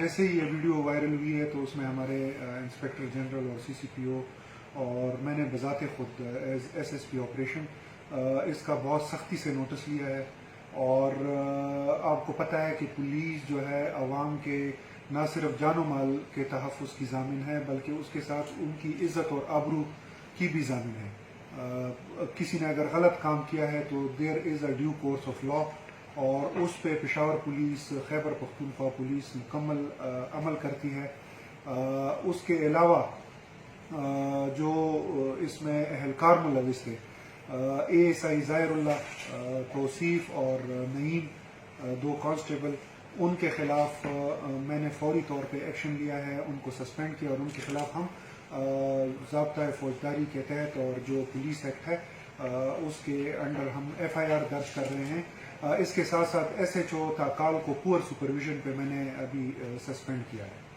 جیسے ہی یہ video viral ہوئی ہے تو اس میں ہمارے انسپیکٹر جنرل اور سی سی پی او اور میں نے بذات خود ایس ایس پی آپریشن اس کا بہت سختی سے نوٹس لیا ہے. اور آپ کو پتہ ہے کہ پولیس جو ہے عوام کے نہ صرف جان و مال کے تحفظ کی ضامن ہے بلکہ اس کے ساتھ ان کی عزت اور آبرو کی بھی ضامن ہے. کسی نے اگر غلط کام کیا ہے تو دیر از اے ڈیو کورس آف لا، اور اس پہ پشاور پولیس، خیبر پختونخوا پولیس مکمل عمل کرتی ہے. اس کے علاوہ جو اس میں اہلکار ملوث تھے، اے ایس آئی ظاہر اللہ، توصیف اور نعیم، 2 کانسٹیبل، ان کے خلاف میں نے فوری طور پہ ایکشن لیا ہے، ان کو سسپینڈ کیا اور ان کے خلاف ہم ضابطۂ فوجداری کے تحت اور جو پولیس ایکٹ ہے اس کے انڈر ہم ایف آئی آر درج کر رہے ہیں. اس کے ساتھ ساتھ ایس ایچ او تاکال کو پور سپرویژن پہ میں نے ابھی سسپینڈ کیا ہے.